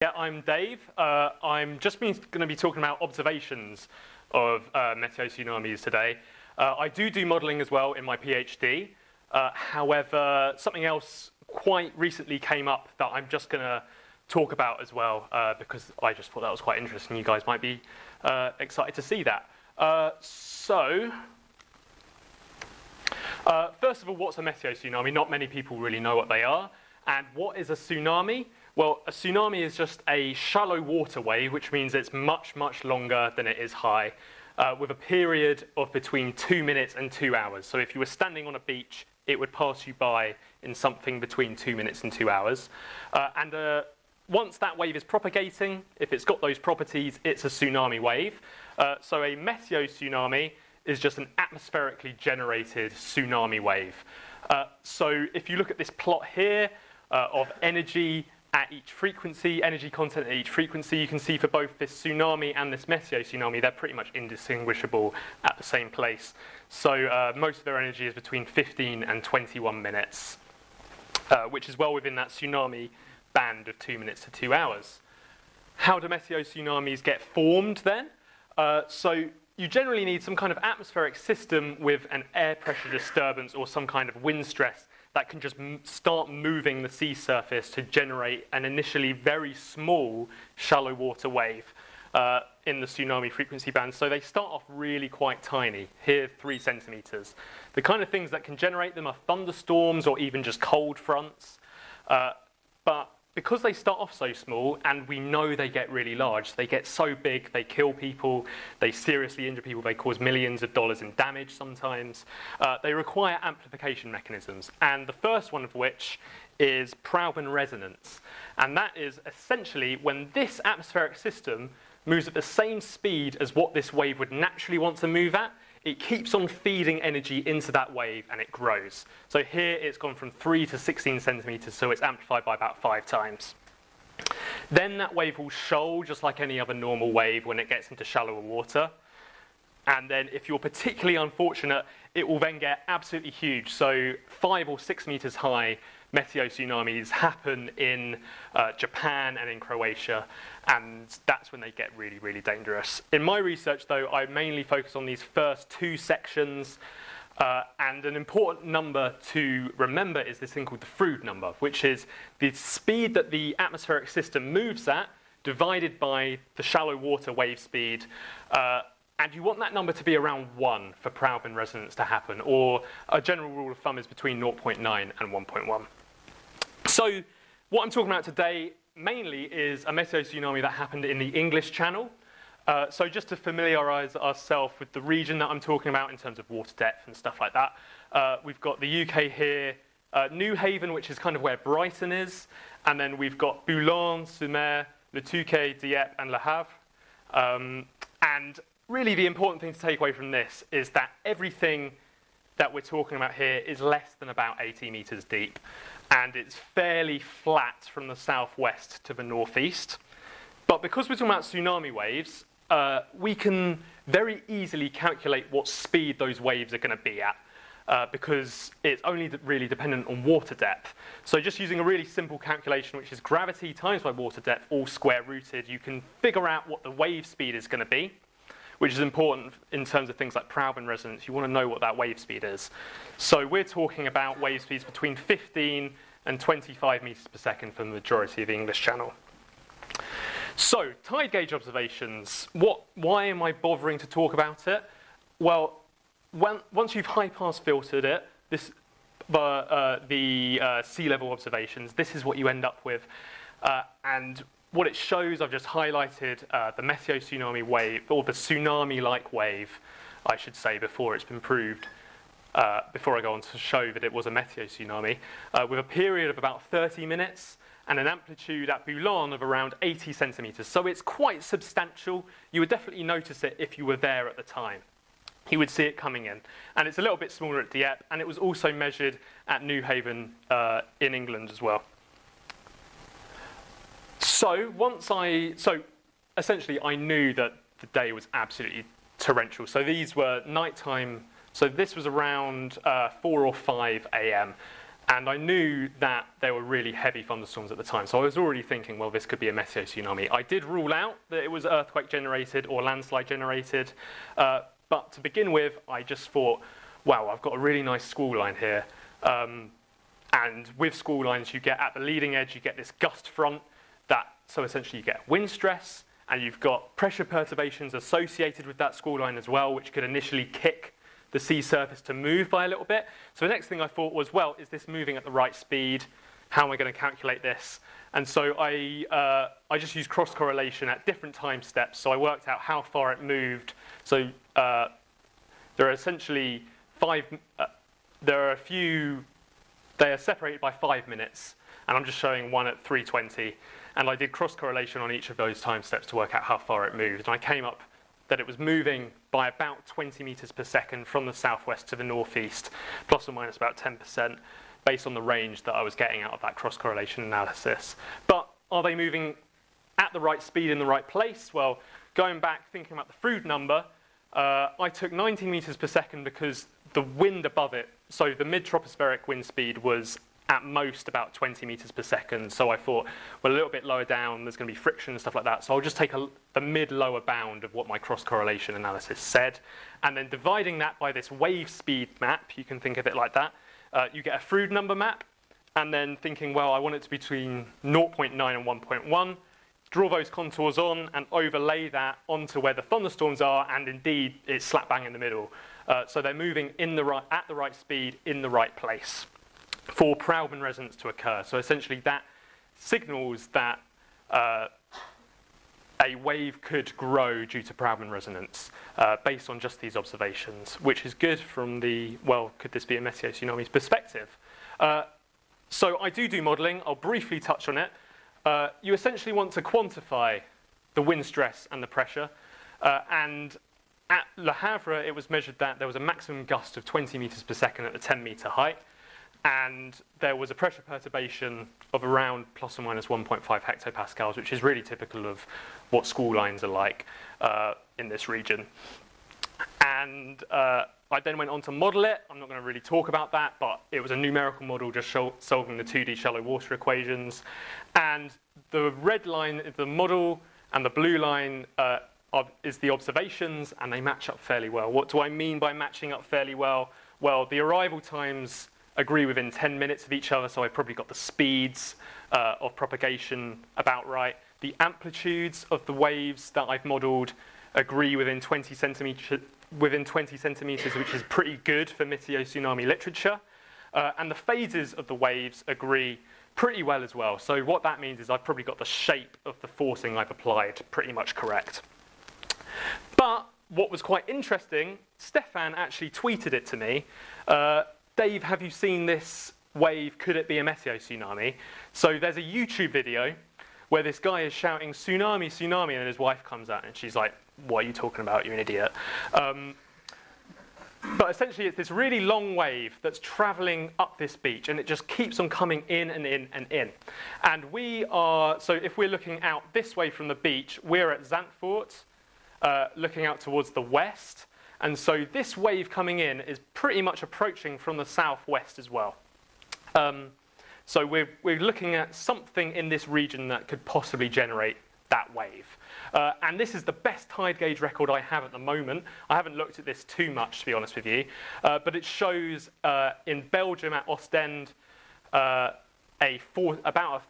Yeah, I'm Dave. I'm just going to be talking about observations of metotsunamis today. I do modelling as well in my PhD. However, something else quite recently came up that I'm just going to talk about as well because I just thought that was quite interesting. You guys might be excited to see that. First of all, what's a metotsunami? Not many people really know what they are. And what is a tsunami? Well, a tsunami is just a shallow water wave, which means it's much, much longer than it is high, with a period of between 2 minutes and 2 hours. So if you were standing on a beach, it would pass you by in something between 2 minutes and 2 hours. Once that wave is propagating, if it's got those properties, it's a tsunami wave. So a metotsunami is just an atmospherically generated tsunami wave. So if you look at this plot here of energy at each frequency, energy content at each frequency, you can see for both this tsunami and this metotsunami, they're pretty much indistinguishable at the same place. So most of their energy is between 15 and 21 minutes, which is well within that tsunami band of 2 minutes to 2 hours. How do metotsunamis get formed then? So you generally need some kind of atmospheric system with an air pressure disturbance or some kind of wind stress that can just start moving the sea surface to generate an initially very small shallow water wave in the tsunami frequency band. So they start off really quite tiny, here 3 centimeters. The kind of things that can generate them are thunderstorms or even just cold fronts. But because they start off so small, and we know they get really large, they get so big, they kill people, they seriously injure people, they cause millions of dollars in damage sometimes, they require amplification mechanisms. And the first one of which is Proudman resonance. And that is essentially when this atmospheric system moves at the same speed as what this wave would naturally want to move at, it keeps on feeding energy into that wave and it grows. So here it's gone from 3 to 16 centimeters, so it's amplified by about 5 times. Then that wave will shoal just like any other normal wave when it gets into shallower water. And then if you're particularly unfortunate, it will then get absolutely huge. So 5 or 6 meters high metotsunamis happen in Japan and in Croatia, and that's when they get really, really dangerous. In my research, though, I mainly focus on these first 2 sections, and an important number to remember is this thing called the Froude number, which is the speed that the atmospheric system moves at divided by the shallow water wave speed. And you want that number to be around 1 for Proudman resonance to happen, or a general rule of thumb is between 0.9 and 1.1. So what I'm talking about today mainly is a metotsunami that happened in the English Channel. So just to familiarise ourselves with the region that I'm talking about in terms of water depth and stuff like that, we've got the UK here, Newhaven, which is kind of where Brighton is, and then we've got Boulogne-sur-Mer, Le Touquet, Dieppe, and Le Havre. And really, the important thing to take away from this is that everything that we're talking about here is less than about 80 meters deep, and it's fairly flat from the southwest to the northeast. But because we're talking about tsunami waves, we can very easily calculate what speed those waves are going to be at, because it's only really dependent on water depth. So just using a really simple calculation, which is gravity times by water depth, all square rooted, you can figure out what the wave speed is going to be, which is important in terms of things like Proudman resonance. You want to know what that wave speed is. So we're talking about wave speeds between 15 and 25 meters per second for the majority of the English Channel. So, tide gauge observations. Why am I bothering to talk about it? Well, once you've high-pass filtered it, the sea level observations, this is what you end up with. And what it shows, I've just highlighted the metotsunami wave, or the tsunami-like wave, I should say, before it's been proved, before I go on to show that it was a metotsunami, with a period of about 30 minutes and an amplitude at Boulogne of around 80 centimeters. So it's quite substantial. You would definitely notice it if you were there at the time. You would see it coming in. And it's a little bit smaller at Dieppe, and it was also measured at Newhaven in England as well. So essentially I knew that the day was absolutely torrential. So these were nighttime. So this was around 4 or 5 a.m. And I knew that there were really heavy thunderstorms at the time, so I was already thinking, well, this could be a meteo-tsunami. I did rule out that it was earthquake-generated or landslide-generated, but to begin with, I just thought, wow, I've got a really nice squall line here. And with squall lines, you get at the leading edge, you get this gust front, so essentially you get wind stress, and you've got pressure perturbations associated with that squall line as well, which could initially kick the sea surface to move by a little bit. So the next thing I thought was, well, is this moving at the right speed? How am I going to calculate this? And so I just used cross-correlation at different time steps. So I worked out how far it moved. So there are essentially they are separated by 5 minutes. And I'm just showing one at 3:20. And I did cross-correlation on each of those time steps to work out how far it moved. And I came up that it was moving by about 20 meters per second from the southwest to the northeast, plus or minus about 10%, based on the range that I was getting out of that cross-correlation analysis. But are they moving at the right speed in the right place? Well, going back, thinking about the Froude number, I took 90 meters per second because the wind above it, so the mid-tropospheric wind speed was at most about 20 meters per second. So I thought, well, a little bit lower down, there's going to be friction and stuff like that. So I'll just take the mid-lower bound of what my cross-correlation analysis said. And then dividing that by this wave speed map, you can think of it like that, you get a Froude number map. And then thinking, well, I want it to be between 0.9 and 1.1. Draw those contours on and overlay that onto where the thunderstorms are. And indeed, it's slap bang in the middle. So they're moving at the right speed in the right place for Proudman resonance to occur. So essentially that signals that a wave could grow due to Proudman resonance based on just these observations, which is good from the, well, could this be a meteo-tsunami's perspective? So I do modelling. I'll briefly touch on it. You essentially want to quantify the wind stress and the pressure. And at Le Havre, it was measured that there was a maximum gust of 20 meters per second at a 10-meter height. And there was a pressure perturbation of around plus or minus 1.5 hectopascals, which is really typical of what squall lines are like in this region. And I then went on to model it. I'm not going to really talk about that, but it was a numerical model just solving the 2D shallow water equations. And the red line is the model, and the blue line is the observations, and they match up fairly well. What do I mean by matching up fairly well? Well, the arrival times agree within 10 minutes of each other, so I've probably got the speeds of propagation about right. The amplitudes of the waves that I've modelled agree within 20 centimeters, which is pretty good for meteo-tsunami literature. And the phases of the waves agree pretty well as well. So what that means is I've probably got the shape of the forcing I've applied pretty much correct. But what was quite interesting, Stefan actually tweeted it to me. Dave, have you seen this wave? Could it be a meteo-tsunami? So there's a YouTube video where this guy is shouting, "Tsunami, tsunami," and then his wife comes out and she's like, "What are you talking about? You're an idiot." But essentially it's this really long wave that's traveling up this beach, and it just keeps on coming in and in and in. And so if we're looking out this way from the beach, we're at Zandvoort, looking out towards the west. And so this wave coming in is pretty much approaching from the southwest as well. So we're looking at something in this region that could possibly generate that wave. And this is the best tide gauge record I have at the moment. I haven't looked at this too much, to be honest with you. But it shows in Belgium at Ostend about a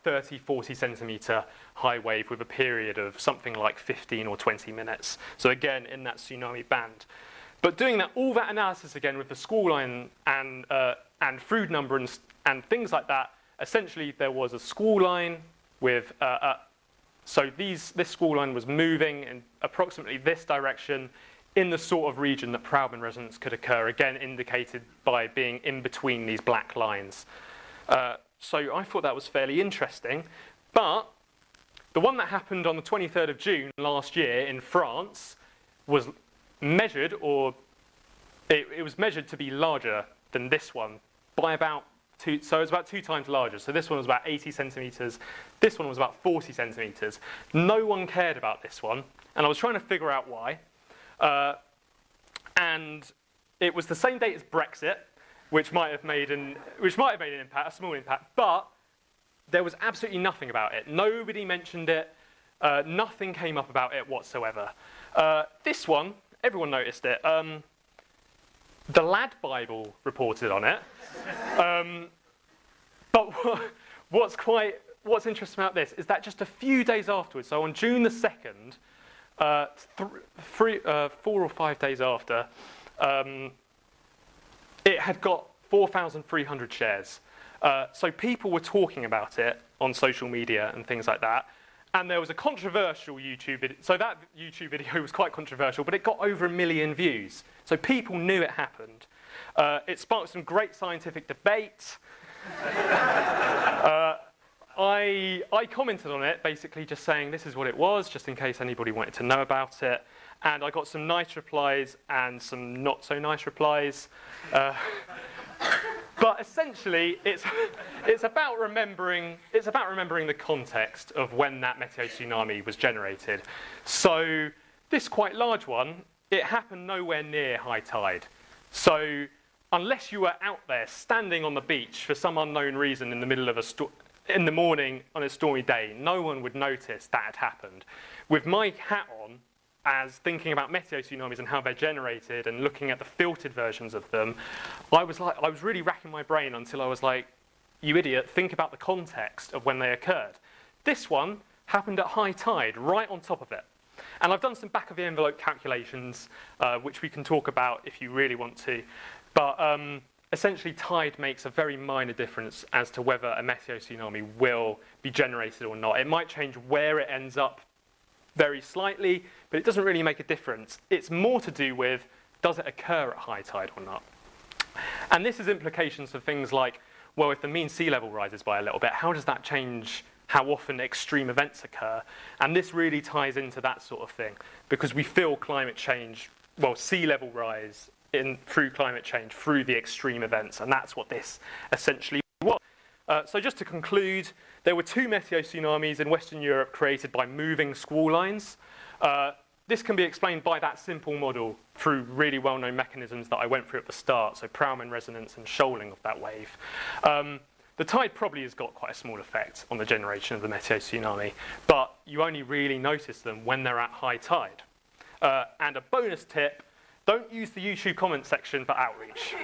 30, 40 centimetre high wave with a period of something like 15 or 20 minutes. So again, in that tsunami band. But doing all that analysis again with the squall line and Froude number and things like that, essentially there was a squall line with, so this squall line was moving in approximately this direction in the sort of region that Proudman resonance could occur, again indicated by being in between these black lines. So I thought that was fairly interesting. But the one that happened on the 23rd of June last year in France was measured, or it was measured to be larger than this one by about so it's about 2 times larger. So this one was about 80 centimeters. This one was about 40 centimeters. No one cared about this one, and I was trying to figure out why. And it was the same date as Brexit, which might have made an impact, a small impact, but there was absolutely nothing about it. Nobody mentioned it. Nothing came up about it whatsoever. This one, everyone noticed it. The Lad Bible reported on it. But what's interesting about this is that just a few days afterwards, so on June the 2nd, 4 or 5 days after, it had got 4,300 shares. So people were talking about it on social media and things like that. And there was a controversial YouTube video. So that YouTube video was quite controversial, but it got over 1 million views. So people knew it happened. It sparked some great scientific debate. I commented on it, basically just saying this is what it was, just in case anybody wanted to know about it. And I got some nice replies and some not so nice replies. But essentially, it's about remembering the context of when that metotsunami was generated. So this quite large one, it happened nowhere near high tide. So unless you were out there standing on the beach for some unknown reason in the middle of in the morning on a stormy day, no one would notice that had happened. With my hat on, as thinking about metotsunamis and how they're generated and looking at the filtered versions of them, I was really racking my brain until I was like, you idiot, think about the context of when they occurred. This one happened at high tide, right on top of it. And I've done some back of the envelope calculations, which we can talk about if you really want to. But essentially, tide makes a very minor difference as to whether a metotsunami will be generated or not. It might change where it ends up very slightly, but it doesn't really make a difference. It's more to do with, does it occur at high tide or not? And this has implications for things like, well, if the mean sea level rises by a little bit, how does that change how often extreme events occur? And this really ties into that sort of thing, because we feel climate change, well, sea level rise through climate change, through the extreme events, and that's what this essentially was. So just to conclude, there were 2 metotsunamis in Western Europe created by moving squall lines. This can be explained by that simple model through really well-known mechanisms that I went through at the start, so Prowman resonance and shoaling of that wave. The tide probably has got quite a small effect on the generation of the metotsunami, but you only really notice them when they're at high tide. And a bonus tip, don't use the YouTube comment section for outreach.